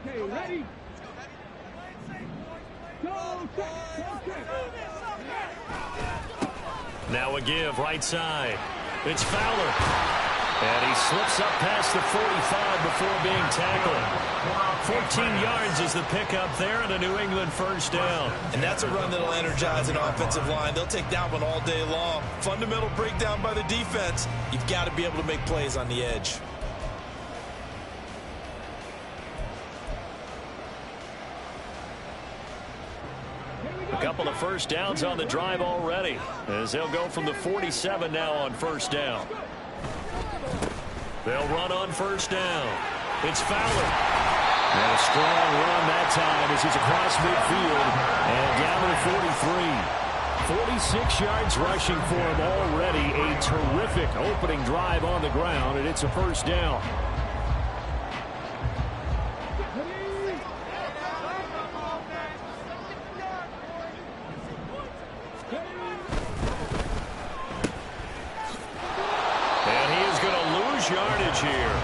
Okay, ready? Go, Now a give right side. It's Fowler. And he slips up past the 45 before being tackled. 14 yards is the pickup there and a New England first down. And that's a run that'll energize an offensive line. They'll take that one all day long. Fundamental breakdown by the defense. You've got to be able to make plays on the edge. A couple of first downs on the drive already, as they'll go from the 47 now on first down. They'll run on first down. It's Fowler. And a strong run that time as he's across midfield and down to the 43. 46 yards rushing for him already. A terrific opening drive on the ground, and it's a first down. Yardage here.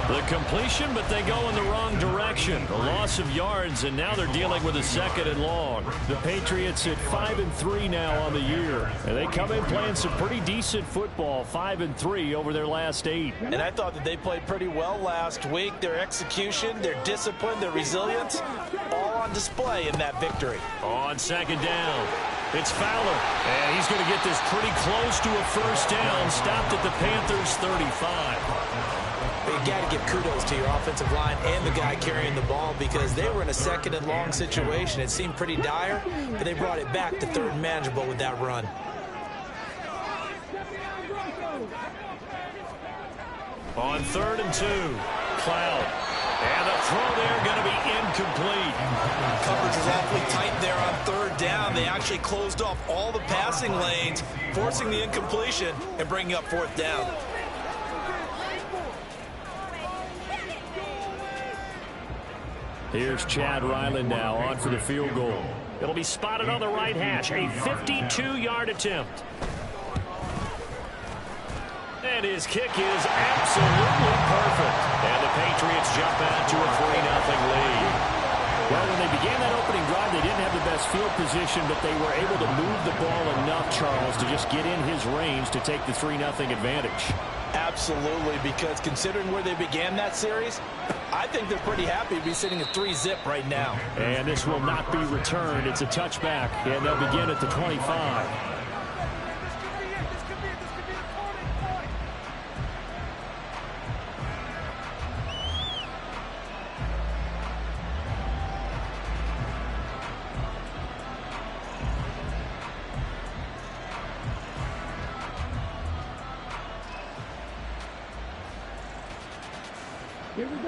The completion, but they go in the wrong direction. A loss of yards, and now they're dealing with a second and long. The Patriots at 5-3 now on the year, and they come in playing some pretty decent football, 5-3 over their last 8. And I thought that they played pretty well last week. Their execution, their discipline, their resilience, all on display in that victory. On second down, it's Fowler, and he's going to get this pretty close to a first down. Stopped at the Panthers' 35. But you got to give kudos to your offensive line and the guy carrying the ball, because they were in a second and long situation. It seemed pretty dire, but they brought it back to third and manageable with that run. On 3rd and 2, Cloud. And the throw there going to be incomplete. Coverage was awfully tight there on 3rd down. They actually closed off all the passing lanes, forcing the incompletion and bringing up 4th down. Here's Chad Ryland now on for the field goal. It'll be spotted on the right hash. A 52-yard attempt. And his kick is absolutely perfect. And the Patriots jump out to a 3-0 lead. Well, when they began that opening drive, they didn't have the best field position, but they were able to move the ball enough, Charles, to just get in his range to take the 3-0 advantage. Absolutely, because considering where they began that series, I think they're pretty happy to be sitting at 3-zip right now. And this will not be returned. It's a touchback, and they'll begin at the 25.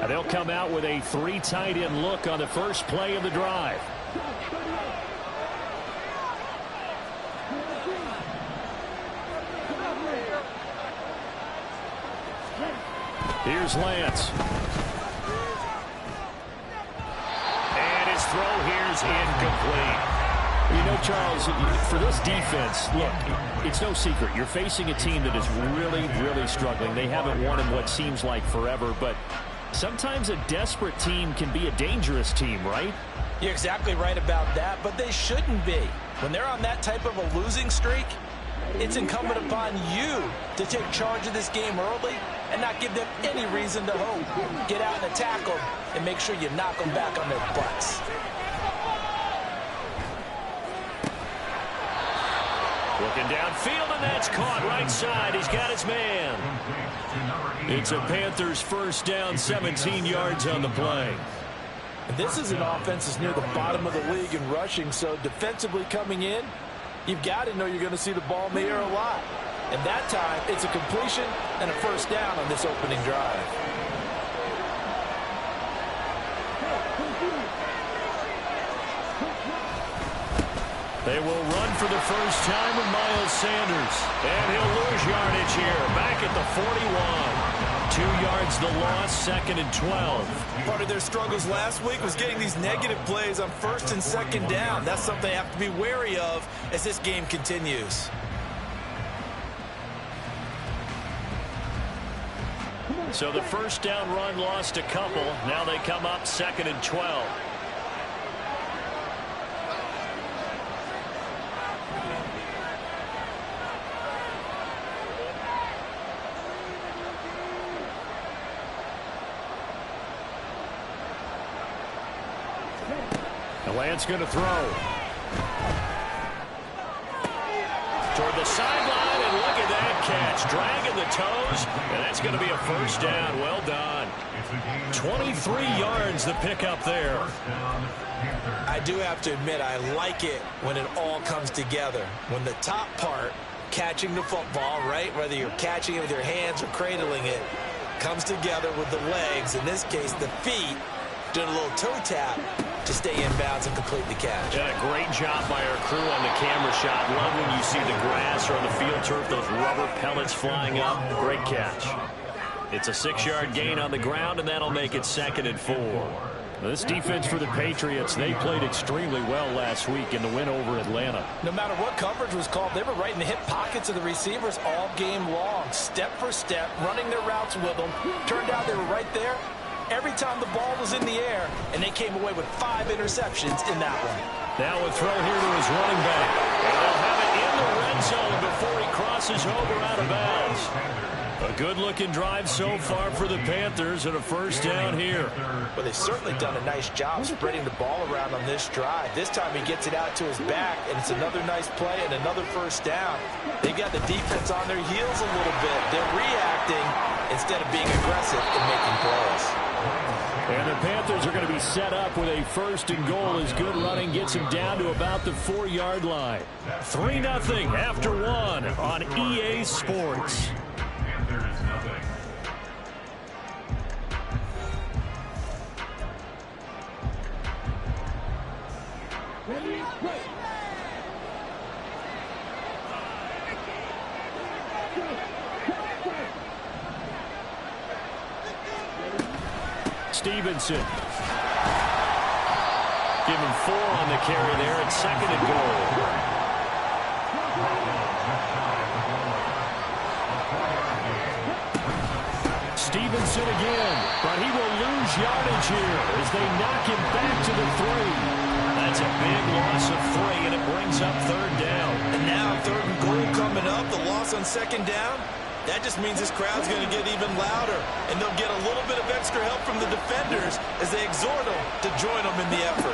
They'll come out with a 3 tight end look on the first play of the drive. Here's Lance. And his throw here's incomplete. You know, Charles, for this defense, look, it's no secret. You're facing a team that is really, really struggling. They haven't won in what seems like forever, but sometimes a desperate team can be a dangerous team, right? You're exactly right about that, but they shouldn't be. When they're on that type of a losing streak, it's incumbent upon you to take charge of this game early and not give them any reason to hope. Get out and attack them and make sure you knock them back on their butts. Looking downfield, and that's caught right side. He's got his man. It's a Panthers first down, 17 yards on the play. This is an offense that's near the bottom of the league in rushing, so defensively coming in, you've got to know you're going to see the ball in the air a lot. And that time, it's a completion and a first down on this opening drive. They will run for the first time with Miles Sanders. And he'll lose yardage here, back at the 41. 2 yards the loss, 2nd and 12. Part of their struggles last week was getting these negative plays on 1st and 2nd down. That's something they have to be wary of as this game continues. So the first down run lost a couple. Now they come up 2nd and 12. Lance going to throw. Toward the sideline, and look at that catch. Dragging the toes, and that's going to be a first down. Well done. 23 yards the pickup there. I do have to admit, I like it when it all comes together. When the top part, catching the football, right, whether you're catching it with your hands or cradling it, comes together with the legs, in this case the feet, doing a little toe tap to stay in bounds and complete the catch. Yeah, a great job by our crew on the camera shot. Love when you see the grass or on the field turf, those rubber pellets flying up. Great catch. It's a 6-yard gain on the ground, and that'll make it 2nd and 4. This defense for the Patriots, they played extremely well last week in the win over Atlanta. No matter what coverage was called, they were right in the hip pockets of the receivers all game long, step for step, running their routes with them. Turned out they were right there every time the ball was in the air, and they came away with 5 interceptions in that one. Now a throw here to his running back. And they'll have it in the red zone before he crosses over out of bounds. A good-looking drive so far for the Panthers, and a first down here. Well, they've certainly done a nice job spreading the ball around on this drive. This time he gets it out to his back, and it's another nice play and another first down. They've got the defense on their heels a little bit. They're reacting instead of being aggressive and making plays. And the Panthers are going to be set up with a 1st and goal as good running gets him down to about the 4-yard line. 3-0 after 1 on EA Sports. Stevenson. Give him 4 on the carry there. It's 2nd and goal. Stevenson again, but he will lose yardage here as they knock him back to the 3. That's a big loss of 3, and it brings up 3rd down. And now 3rd and goal coming up. The loss on 2nd down. That just means this crowd's going to get even louder, and they'll get a little bit of extra help from the defenders as they exhort them to join them in the effort.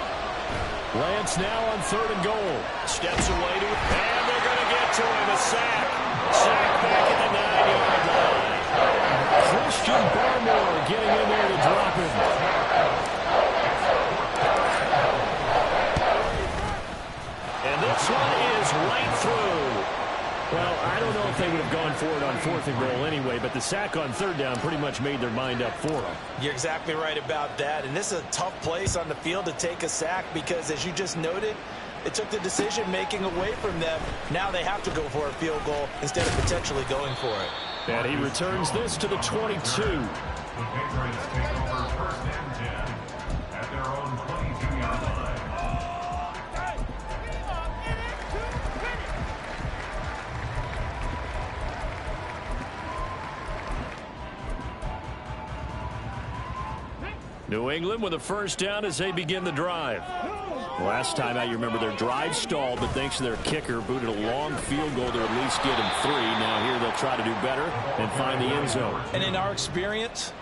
Lance now on 3rd and goal. Steps away to it, and they're going to get to him. A sack. Sack back at the 9-yard line. Christian Barmore getting in there to drop him. And this one is right through. Well, I don't know if they would have gone for it on 4th and goal anyway, but the sack on 3rd down pretty much made their mind up for them. You're exactly right about that, and this is a tough place on the field to take a sack because, as you just noted, it took the decision-making away from them. Now they have to go for a field goal instead of potentially going for it. And he returns this to the 22. The Patriots take over 1st and 10 at their own 22-yard line. New England with a first down as they begin the drive. Last time out, you remember their drive stalled, but thanks to their kicker, booted a long field goal to at least get him 3. Now here they'll try to do better and find the end zone. And in our experience,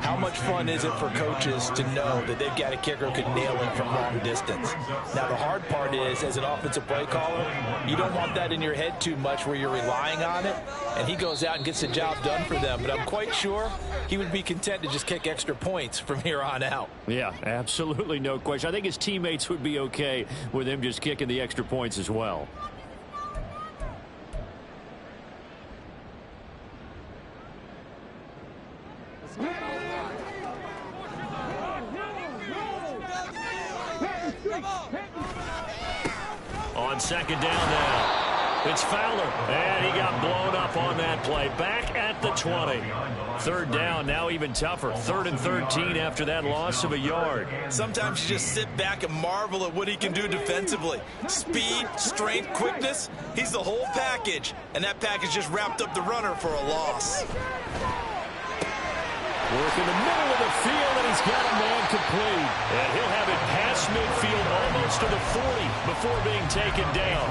how much fun is it for coaches to know that they've got a kicker who can nail it from long distance? Now, the hard part is, as an offensive play caller, you don't want that in your head too much where you're relying on it, and he goes out and gets the job done for them. But I'm quite sure he would be content to just kick extra points from here on out. Yeah, absolutely no question. I think his teammates would be okay with him just kicking the extra points as well. On 2nd down now, it's Fowler, and he got blown up on that play. Back at the 20. 3rd down, now even tougher. 3rd and 13 after that loss of a yard. Sometimes you just sit back and marvel at what he can do defensively. Speed, strength, quickness, he's the whole package, and that package just wrapped up the runner for a loss. Work in the middle of the field, and he's got a man complete. And he'll have it past midfield almost to the 40 before being taken down.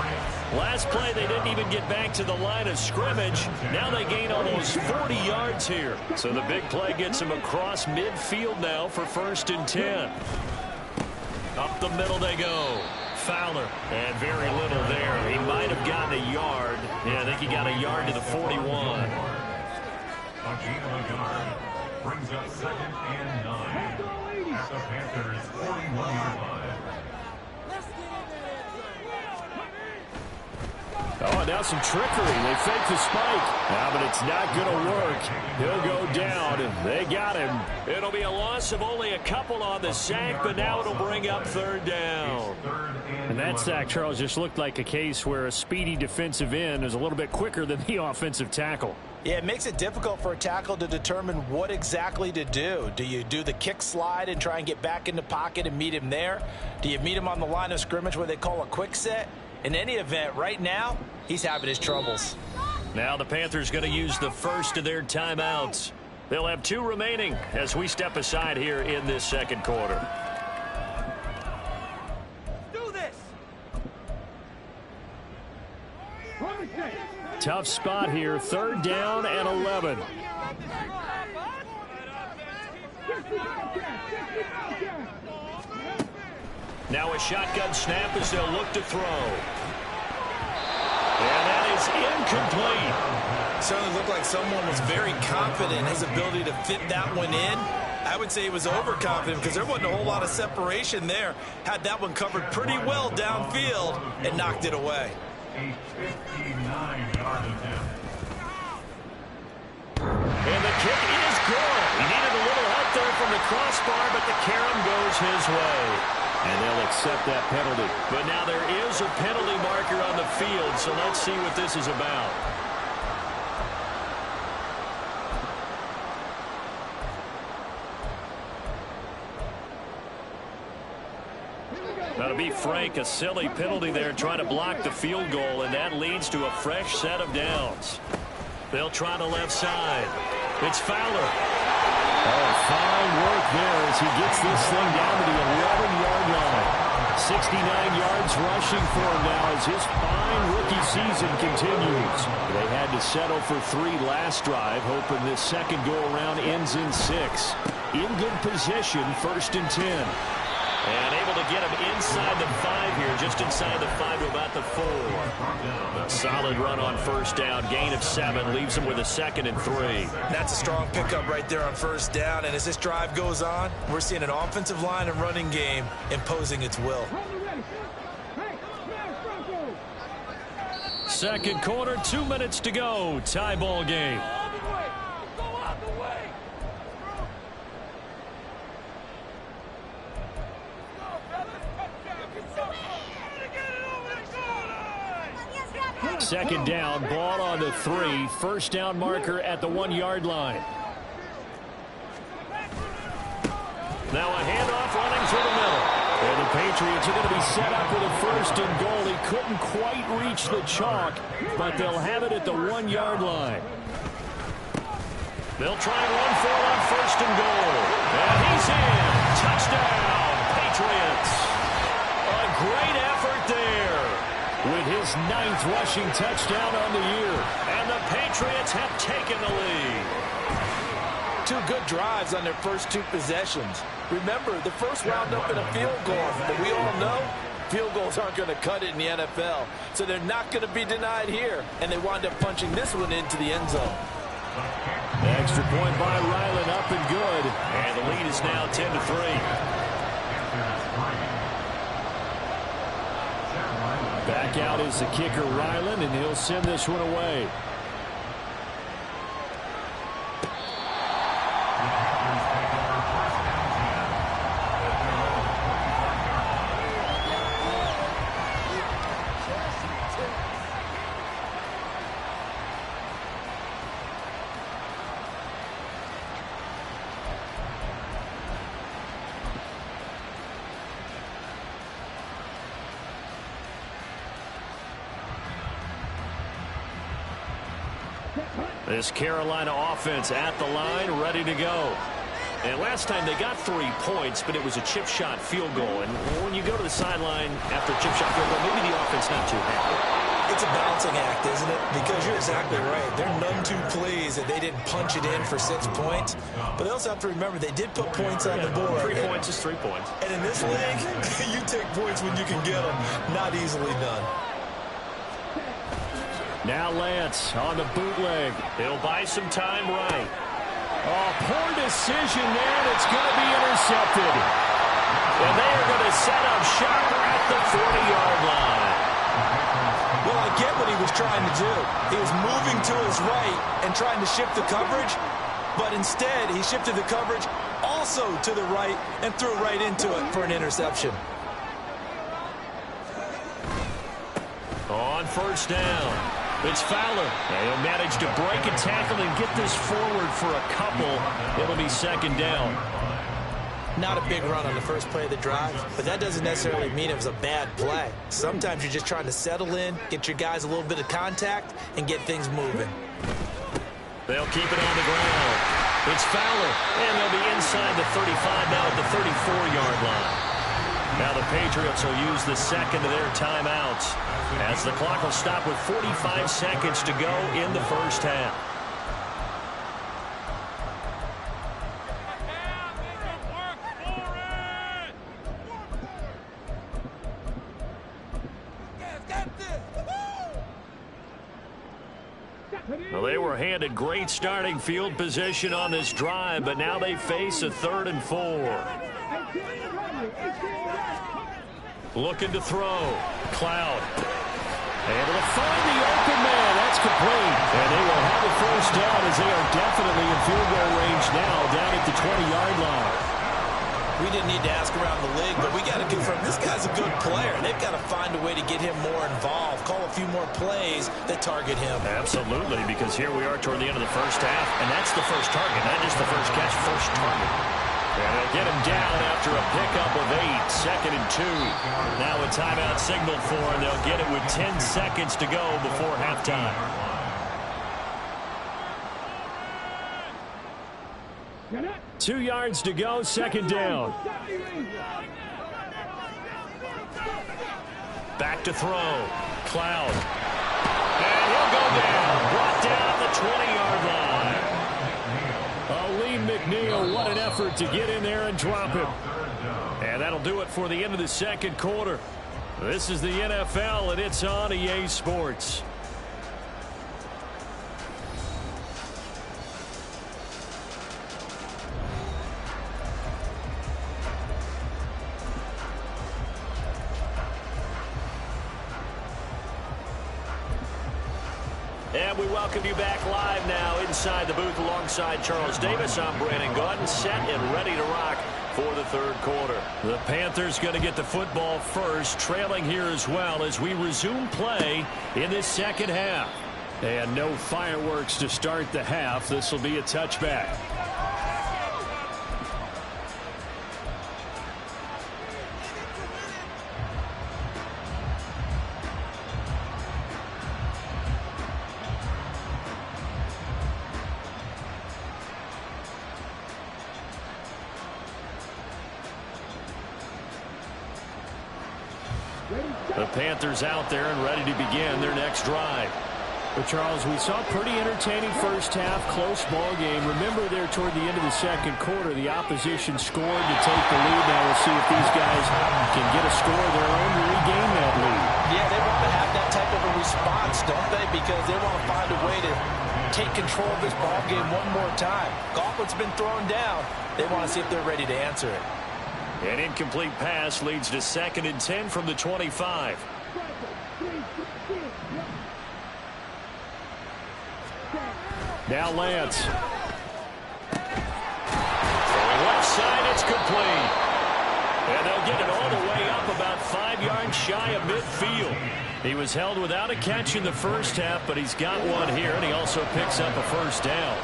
Last play, they didn't even get back to the line of scrimmage. Now they gain almost 40 yards here. So the big play gets them across midfield now for 1st and 10. Up the middle they go. Fowler, and very little there. He might have gotten a yard. Yeah, I think he got a yard to the 41. A gain of a yard brings up 2nd and 9 at the Panthers' 41-yard line. Oh, now some trickery. They fake the spike. Now, but it's not going to work. He'll go down. They got him. It'll be a loss of only a couple on the sack, but now it'll bring up 3rd down. And that sack, Charles, just looked like a case where a speedy defensive end is a little bit quicker than the offensive tackle. Yeah, it makes it difficult for a tackle to determine what exactly to do. Do you do the kick slide and try and get back in the pocket and meet him there? Do you meet him on the line of scrimmage where they call a quick set? In any event, right now, he's having his troubles. Now the Panthers going to use the first of their timeouts. They'll have 2 remaining as we step aside here in this 2nd quarter. Do this. Tough spot here, 3rd down and 11. Now a shotgun snap as they'll look to throw. And that is incomplete. Certainly looked like someone was very confident in his ability to fit that one in. I would say he was overconfident because there wasn't a whole lot of separation there. Had that one covered pretty well downfield and knocked it away. A 59-yard attempt. And the kick is good. He needed a little help there from the crossbar, but the carom goes his way. And they'll accept that penalty. But now there is a penalty marker on the field, so let's see what this is about. Now, to be frank, a silly penalty there trying to block the field goal, and that leads to a fresh set of downs. They'll try the left side. It's Fowler. Oh, fine work there as he gets this thing down to the 11-yard line. 69 yards rushing for him now as his fine rookie season continues. They had to settle for 3 last drive, hoping this second go-around ends in 6. In good position, 1st and 10. And able to get him inside the 5 here, just inside the 5 to about the 4. A solid run on 1st down, gain of 7, leaves him with a 2nd and 3. That's a strong pickup right there on 1st down, and as this drive goes on, we're seeing an offensive line and running game imposing its will. 2nd quarter, 2 minutes to go, tie ball game. Second down, ball on the 3. 1st down marker at the 1-yard line. Now a handoff running through the middle. And the Patriots are going to be set up with a 1st and goal. He couldn't quite reach the chalk, but they'll have it at the 1-yard line. They'll try and run for it on 1st and goal. And he's in. Touchdown, Patriots. A great effort there, with his 9th rushing touchdown on the year. And the Patriots have taken the lead. 2 good drives on their first 2 possessions. Remember, the first wound up in a field goal, but we all know field goals aren't going to cut it in the NFL. So they're not going to be denied here, and they wind up punching this one into the end zone. Extra point by Ryland, up and good. And the lead is now 10-3. Back out is the kicker, Ryland, and he'll send this one away. This Carolina offense at the line, ready to go. And last time they got 3 points, but it was a chip shot field goal. And when you go to the sideline after a chip shot field goal, maybe the offense not too happy. It's a balancing act, isn't it? Because you're exactly right. They're none too pleased that they didn't punch it in for 6 points. But they also have to remember they did put points on the board. 3 points is 3 points. And in this league, you take points when you can get them. Not easily done. Now Lance on the bootleg. He'll buy some time right. Oh, poor decision there, and it's going to be intercepted. And they are going to set up shop at the 40-yard line. Well, I get what he was trying to do. He was moving to his right and trying to shift the coverage, but instead he shifted the coverage also to the right and threw right into it for an interception. On first down, it's Fowler. And he'll manage to break a tackle and get this forward for a couple. It'll be second down. Not a big run on the first play of the drive, but that doesn't necessarily mean it was a bad play. Sometimes you're just trying to settle in, get your guys a little bit of contact, and get things moving. They'll keep it on the ground. It's Fowler, and they'll be inside the 35 now at the 34-yard line. Now the Patriots will use the second of their timeouts as the clock will stop with 45 seconds to go in the first half. Well, they were handed great starting field position on this drive, but now they face a 3rd and 4. Looking to throw. Cloud. Able to find the open man. That's complete. And they will have a first down as they are definitely in field goal range now down at the 20-yard line. We didn't need to ask around the league, but we got to confirm this guy's a good player. They've got to find a way to get him more involved, call a few more plays that target him. Absolutely, because here we are toward the end of the first half, and that's the first target, not just the first catch, first target. And they'll get him down after a pickup of 8, 2nd and 2. Now a timeout signaled for, and they'll get it with 10 seconds to go before halftime. Two yards to go, second down. Back to throw. Cloud. And he'll go down. Brought down the 20-yard line. Lee McNeil, what an effort to get in there and drop him. And that'll do it for the end of the second quarter. This is the NFL, and it's on EA Sports. And we welcome you back live now inside the booth alongside Charles Davis. I'm Brandon Gaudin, set and ready to rock for the third quarter. The Panthers going to get the football first, trailing here as well as we resume play in this second half. And no fireworks to start the half. This will be a touchback. The Panthers out there and ready to begin their next drive. But Charles, we saw a pretty entertaining first half, close ball game. Remember there toward the end of the second quarter, the opposition scored to take the lead. Now we'll see if these guys can get a score of their own to regain that lead. Yeah, they want to have that type of a response, don't they? Because they want to find a way to take control of this ball game one more time. Gauntlet's been thrown down. They want to see if they're ready to answer it. An incomplete pass leads to 2nd and 10 from the 25. Now Lance. Throwing left side, it's complete. And they'll get it all the way up about 5 yards shy of midfield. He was held without a catch in the first half, but he's got one here, and he also picks up a first down.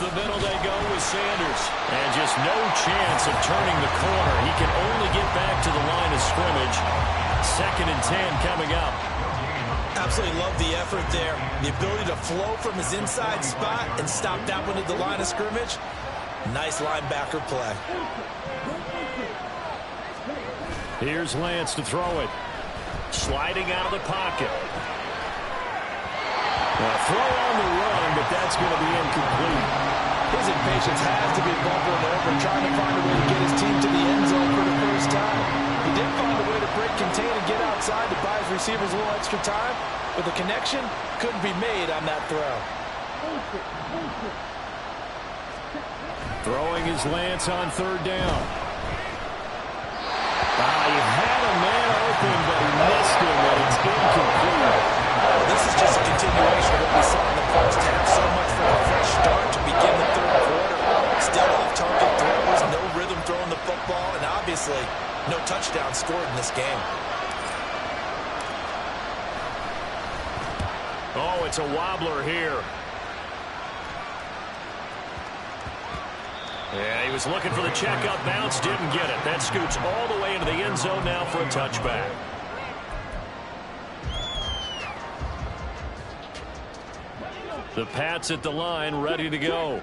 The middle they go with Sanders. And just no chance of turning the corner. He can only get back to the line of scrimmage. 2nd and 10 coming up. Absolutely love the effort there. The ability to flow from his inside spot and stop that one at the line of scrimmage. Nice linebacker play. Here's Lance to throw it. Sliding out of the pocket. A throw on the run, but that's going to be incomplete. His impatience has to be bubbling over, trying to find a way to get his team to the end zone for the first time. He did find a way to break contain and get outside to buy his receivers a little extra time, but the connection couldn't be made on that throw. Throwing his Lance on third down. He had a man open, but he missed him, and it's incomplete. This is just a continuation of what we saw in the first half. So much for a fresh start to begin the third quarter. Still off-target throws, no rhythm throwing the football, and obviously no touchdown scored in this game. Oh, it's a wobbler here. Yeah, he was looking for the checkup bounce, didn't get it. That scoots all the way into the end zone now for a touchback. The Pats at the line, ready to go.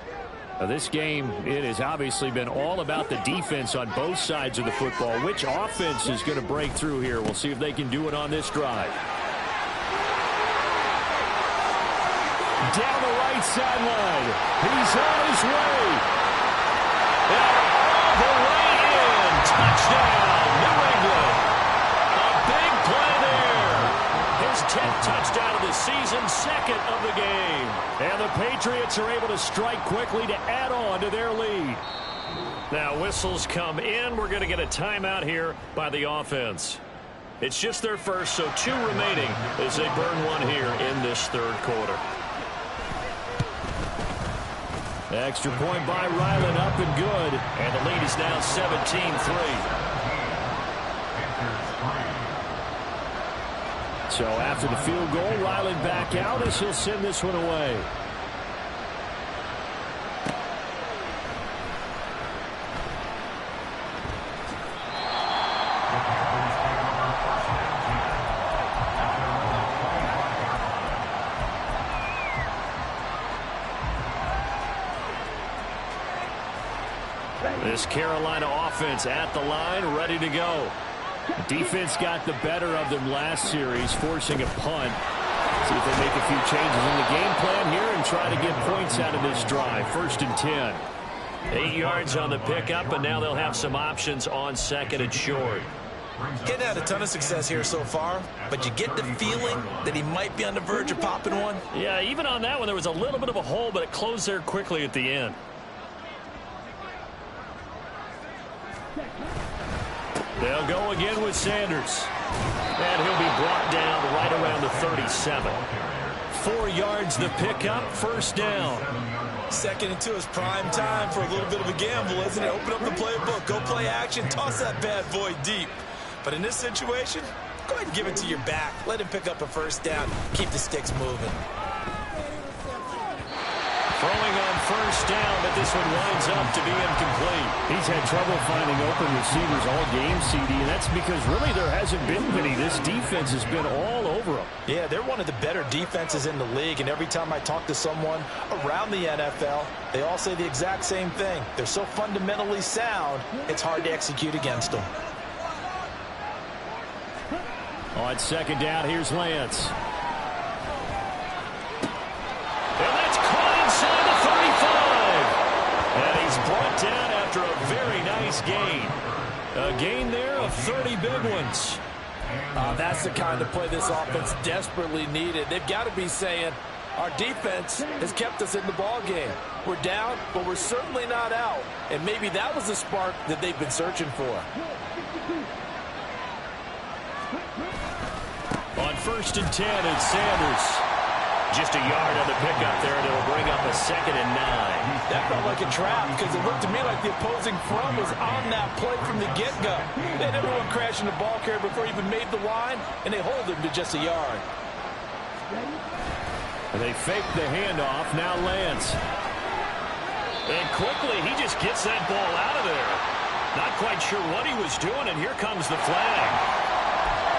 Now, this game, it has obviously been all about the defense on both sides of the football. Which offense is going to break through here? We'll see if they can do it on this drive. Down the right sideline. He's on his way. And all the way in. Touchdown, New England. A big play there. His 10th touchdown of the season, second of the game. And the Patriots are able to strike quickly to add on to their lead. Now whistles come in. We're going to get a timeout here by the offense. It's just their first, so 2 remaining as they burn one here in this third quarter. Extra point by Ryland, up and good. And the lead is now 17-3. So after the field goal, Ryland back out as he'll send this one away. This Carolina offense at the line, ready to go. Defense got the better of them last series, forcing a punt. See if they make a few changes in the game plan here and try to get points out of this drive. 1st and 10. 8 yards on the pickup, and now they'll have some options on 2nd and short. Getting had a ton of success here so far, but you get the feeling that he might be on the verge of popping one. Yeah, even on that one, there was a little bit of a hole, but it closed there quickly at the end. They'll go again with Sanders. And he'll be brought down right around the 37. 4 yards the pickup, 1st down. 2nd and 2 is prime time for a little bit of a gamble, isn't it? Open up the playbook, go play action, toss that bad boy deep. But in this situation, go ahead and give it to your back. Let him pick up a 1st down. Keep the sticks moving. Throwing on 1st down, but this one winds up to be incomplete. He's had trouble finding open receivers all game, CD, and that's because really there hasn't been many. This defense has been all over them. Yeah, they're one of the better defenses in the league, and every time I talk to someone around the NFL, they all say the exact same thing. They're so fundamentally sound, it's hard to execute against them. On 2nd down, here's Lance. And that's caught inside the 35. And he's brought down after a very nice gain. A gain there of 30 big ones. That's the kind of play this offense desperately needed. They've got to be saying, our defense has kept us in the ball game. We're down, but we're certainly not out. And maybe that was the spark that they've been searching for. On 1st and 10, it's Sanders. Just a yard on the pickup there, and it'll bring up a 2nd and 9. That felt like a trap because it looked to me like the opposing front was on that play from the get-go. They had everyone crashing the ball carrier before he even made the line, and they hold him to just a yard. And they fake the handoff. Now Lance. And quickly, he just gets that ball out of there. Not quite sure what he was doing, and here comes the flag.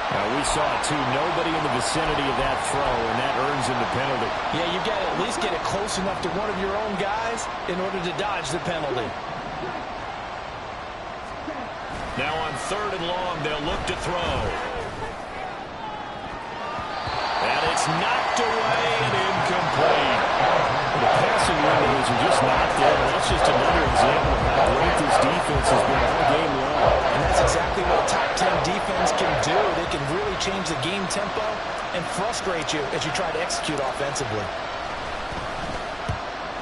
We saw it, too. Nobody in the vicinity of that throw, and that earns him the penalty. Yeah, you got to at least get it close enough to one of your own guys in order to dodge the penalty. Now on 3rd and long, they'll look to throw. And it's knocked away and incomplete. The passing windows are just not there. That's just another example of how great this defense has been all game long. And that's exactly what a top 10 defense can do. They can really change the game tempo and frustrate you as you try to execute offensively.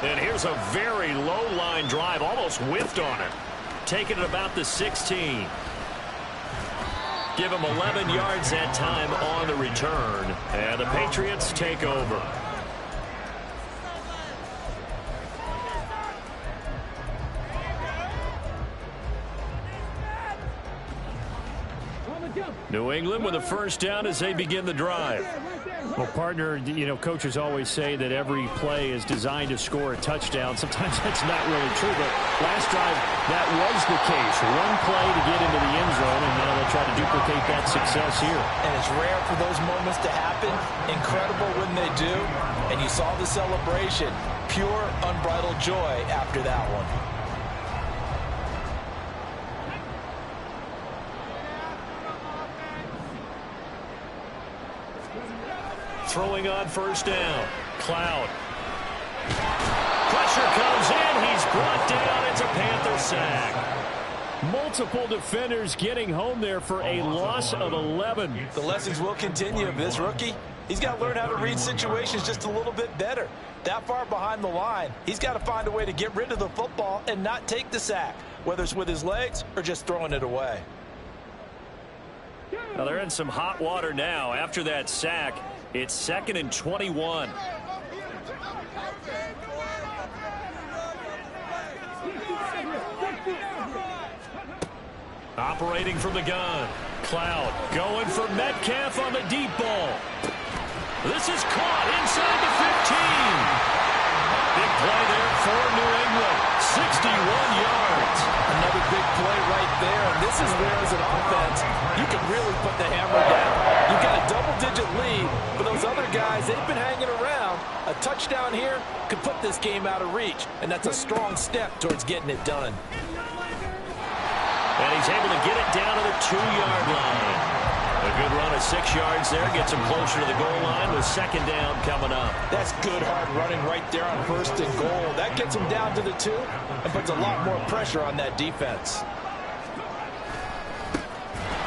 And here's a very low line drive, almost whiffed on it. Taking it about the 16. Give him 11 yards that time on the return. And the Patriots take over. New England with a first down as they begin the drive. Well, partner, you know, coaches always say that every play is designed to score a touchdown. Sometimes that's not really true, but last drive, that was the case. One play to get into the end zone, and now they'll try to duplicate that success here. And it's rare for those moments to happen. Incredible when they do. And you saw the celebration. Pure, unbridled joy after that one. Throwing on first down. Cloud. Pressure comes in. He's brought down. It's a Panther sack. Multiple defenders getting home there for a loss of 11. The lessons will continue of this rookie. He's got to learn how to read situations just a little bit better. That far behind the line, he's got to find a way to get rid of the football and not take the sack, whether it's with his legs or just throwing it away. Now they're in some hot water now after that sack. It's 2nd and 21. Operating from the gun. Cloud going for Metcalf on the deep ball. This is caught inside the 15. Big play there for New England. 61 yards. Another big play right there. And this is where, as an offense, you can really put the hammer down. You've got a double-digit lead, but those other guys, they've been hanging around. A touchdown here could put this game out of reach, and that's a strong step towards getting it done. And he's able to get it down to the 2-yard line. A good run of 6 yards there. Gets him closer to the goal line with 2nd down coming up. That's good hard running right there on 1st and goal. That gets him down to the 2 and puts a lot more pressure on that defense.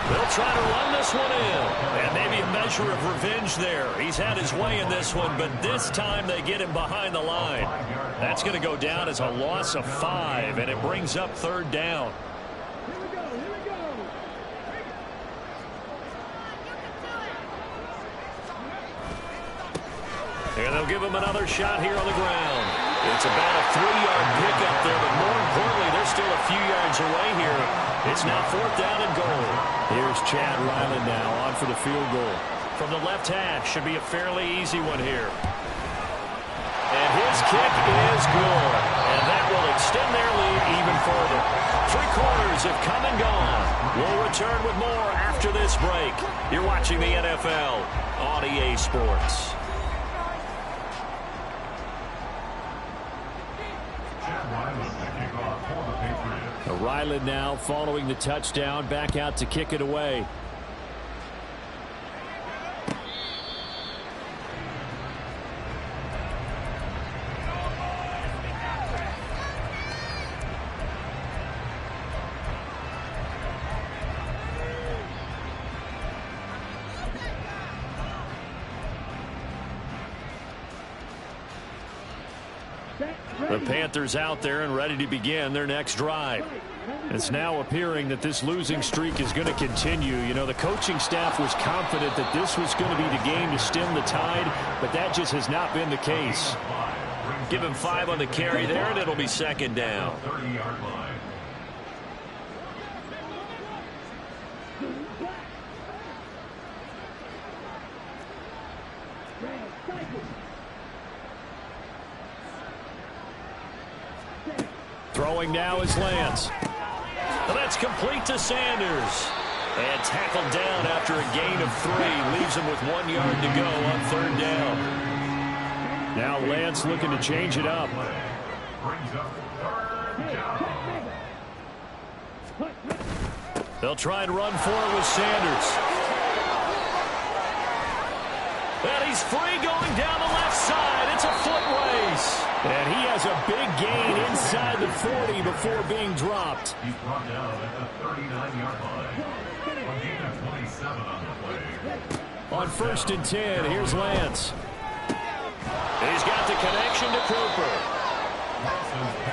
They'll try to run this one in. And maybe a measure of revenge there. He's had his way in this one, but this time they get him behind the line. That's going to go down as a loss of 5, and it brings up 3rd down. And they'll give him another shot here on the ground. It's about a 3-yard pickup there, but more importantly, they're still a few yards away here. It's now 4th down and goal. Here's Chad Ryland now on for the field goal. From the left hash, should be a fairly easy one here. And his kick is good. And that will extend their lead even further. 3 quarters have come and gone. We'll return with more after this break. You're watching the NFL on EA Sports. Ryland now following the touchdown, back out to kick it away. The Panthers out there and ready to begin their next drive. It's now appearing that this losing streak is going to continue. You know, the coaching staff was confident that this was going to be the game to stem the tide, but that just has not been the case. Give him 5 on the carry there, and it'll be 2nd down. Throwing now is Lance. And that's complete to Sanders. And tackled down after a gain of 3. Leaves him with 1 yard to go on 3rd down. Now Lance looking to change it up. Brings up 3rd down. They'll try and run for it with Sanders. And he's free going down the left side. It's a foot race. And he has a big gain inside the 40 before being dropped. He's brought down at the 39-yard line. A gain of 27 on the play. On 1st and 10, here's Lance. He's got the connection to Crooke.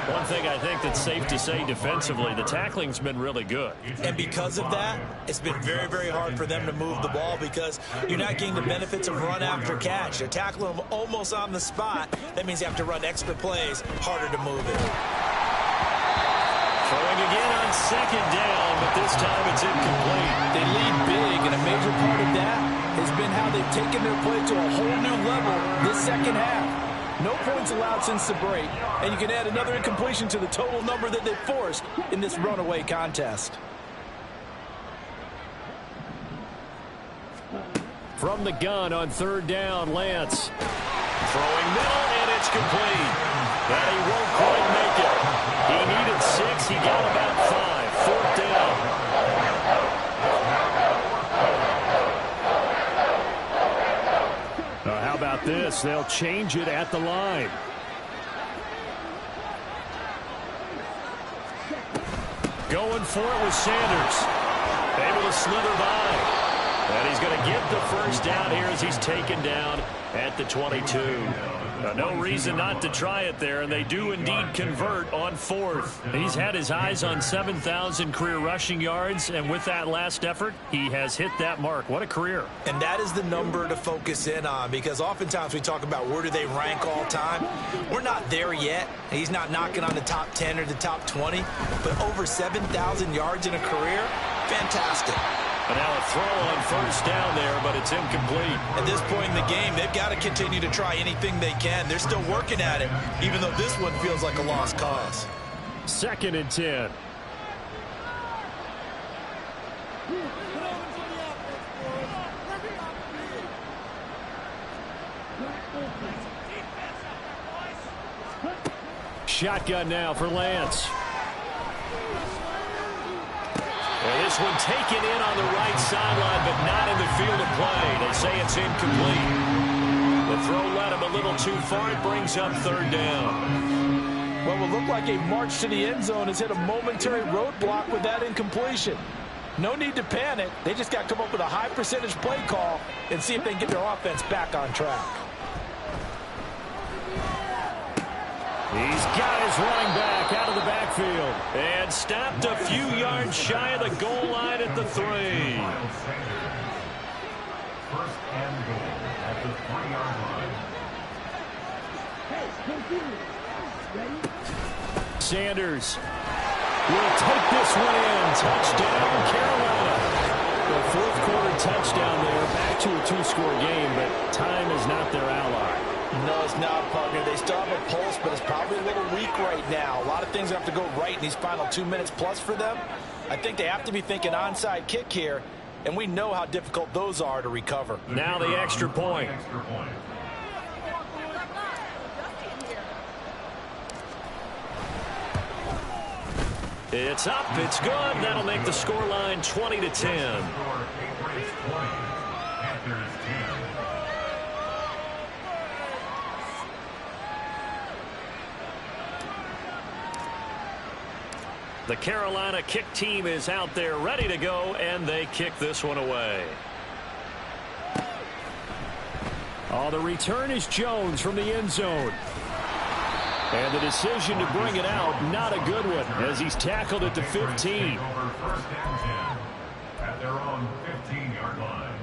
One thing I think that's safe to say defensively, the tackling's been really good. And because of that, it's been very, very hard for them to move the ball because you're not getting the benefits of run after catch. They're tackling them almost on the spot. That means you have to run extra plays, harder to move it. Throwing again on 2nd down, but this time it's incomplete. They lead big, and a major part of that has been how they've taken their play to a whole new level this second half. No points allowed since the break, and you can add another incompletion to the total number that they've forced in this runaway contest. From the gun on 3rd down, Lance. Throwing middle, and it's complete. But he won't quite make it. He needed 6. He got about 5. 4th down. How about this? They'll change it at the line. Going for it with Sanders. Able to slither by. And he's going to get the 1st down here as he's taken down at the 22. No reason not to try it there, and they do indeed convert on 4th. He's had his eyes on 7,000 career rushing yards, and with that last effort, he has hit that mark. What a career. And that is the number to focus in on because oftentimes we talk about where do they rank all time. We're not there yet. He's not knocking on the top 10 or the top 20, but over 7,000 yards in a career, fantastic. And now a throw on 1st down there, but it's incomplete. At this point in the game, they've got to continue to try anything they can. They're still working at it, even though this one feels like a lost cause. 2nd and 10. Shotgun now for Lance. Well, this one taken in on the right sideline, but not in the field of play. They say it's incomplete. The throw led him a little too far. It brings up 3rd down. What will look like a march to the end zone has hit a momentary roadblock with that incompletion. No need to panic. They just got to come up with a high percentage play call and see if they can get their offense back on track. He's got his running back out of the backfield. And stopped a few yards shy of the goal line at the 3. 1st and goal at the 3-yard line. Sanders will take this one in. Touchdown, Carolina. The 4th quarter touchdown there. Back to a 2-score game, but time is not their ally. No, it's not, partner. They still have a pulse, but it's probably a little weak right now. A lot of things have to go right in these final 2 minutes plus for them. I think they have to be thinking onside kick here, and we know how difficult those are to recover. Now the extra point. It's up. It's good. That'll make the scoreline 20-10. The Carolina kick team is out there ready to go, and they kick this one away. Oh, the return is Jones from the end zone. And the decision to bring it out, not a good one, as he's tackled at the 15. At their own 15-yard line.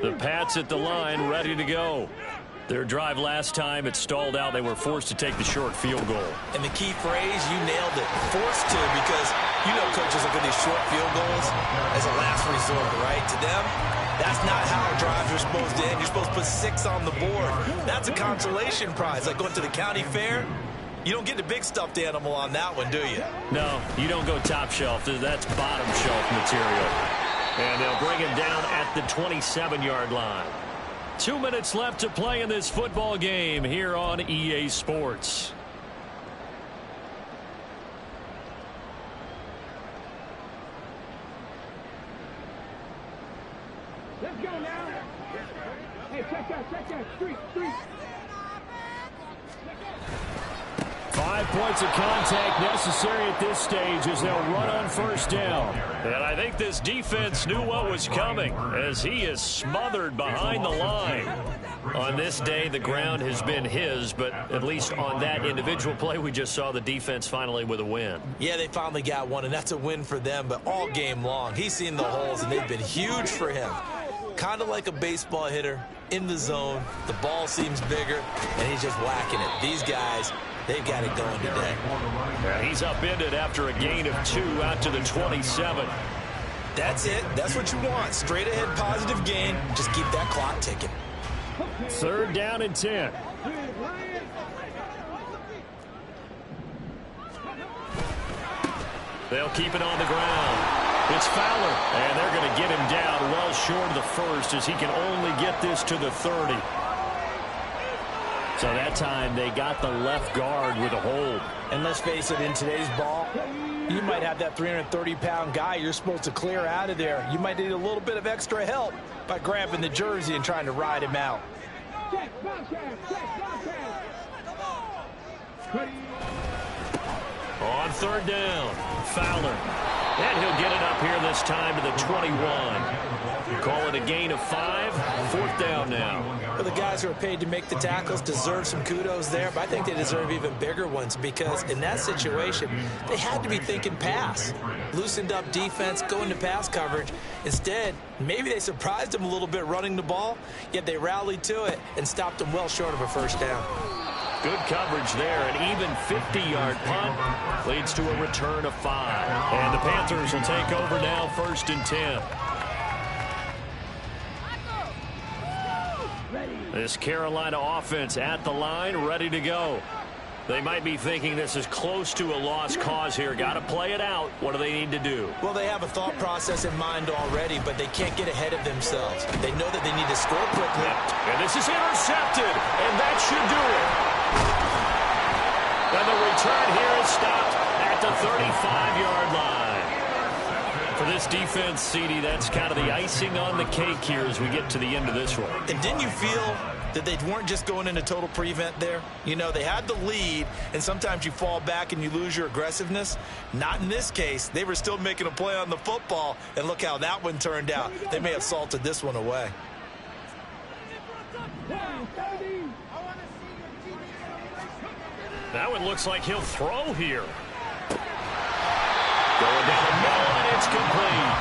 The Pats at the line, ready to go. Their drive last time, it stalled out. They were forced to take the short field goal. And the key phrase, you nailed it. Forced to, because you know coaches look at these short field goals as a last resort, right? To them, that's not how drives are supposed to end. You're supposed to put 6 on the board. That's a consolation prize, like going to the county fair. You don't get the big stuffed animal on that one, do you? No, you don't go top shelf. That's bottom shelf material. And they'll bring him down at the 27-yard line. 2 minutes left to play in this football game here on EA Sports. Let's go now. Hey, check that. Street. 5 points of contact necessary at this stage as they'll run on first down. And I think this defense knew what was coming as he is smothered behind the line. On this day, the ground has been his, but at least on that individual play, we just saw the defense finally with a win. Yeah, they finally got one, and that's a win for them, but all game long, he's seen the holes, and they've been huge for him. Kind of like a baseball hitter in the zone. The ball seems bigger, and he's just whacking it. These guys, they've got it going today. Yeah, he's upended after a gain of 2 out to the 27. That's it. That's what you want. Straight ahead positive gain. Just keep that clock ticking. 3rd down and 10. They'll keep it on the ground. It's Fowler, and they're going to get him down well short of the first as he can only get this to the 30. So that time they got the left guard with a hold. And let's face it, in today's ball, you might have that 330-pound guy you're supposed to clear out of there. You might need a little bit of extra help by grabbing the jersey and trying to ride him out. On 3rd down, Fowler. And he'll get it up here this time to the 21. You call it a gain of 5, 4th down now. Well, the guys who are paid to make the tackles deserve some kudos there, but I think they deserve even bigger ones because in that situation, they had to be thinking pass. Loosened up defense, going to pass coverage. Instead, maybe they surprised them a little bit running the ball, yet they rallied to it and stopped them well short of a first down. Good coverage there. An even 50-yard punt leads to a return of 5. And the Panthers will take over now, 1st and 10. This Carolina offense at the line, ready to go. They might be thinking this is close to a lost cause here. Got to play it out. What do they need to do? Well, they have a thought process in mind already, but they can't get ahead of themselves. They know that they need to score quickly. And this is intercepted, and that should do it. And the return here is stopped at the 35-yard line. For this defense, CD, that's kind of the icing on the cake here as we get to the end of this one. And didn't you feel that they weren't just going into total prevent there? You know, they had the lead, and sometimes you fall back and you lose your aggressiveness. Not in this case. They were still making a play on the football, and look how that one turned out. They may have salted this one away. That one looks like he'll throw here. Going down the middle, and it's complete.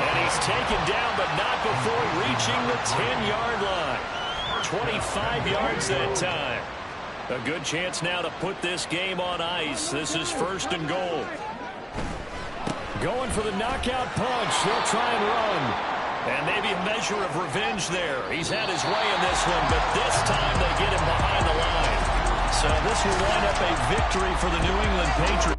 And he's taken down, but not before reaching the 10-yard line. 25 yards that time. A good chance now to put this game on ice. This is 1st and goal. Going for the knockout punch. They'll try and run. And maybe a measure of revenge there. He's had his way in this one, but this time they get him behind the line. So this will wind up a victory for the New England Patriots.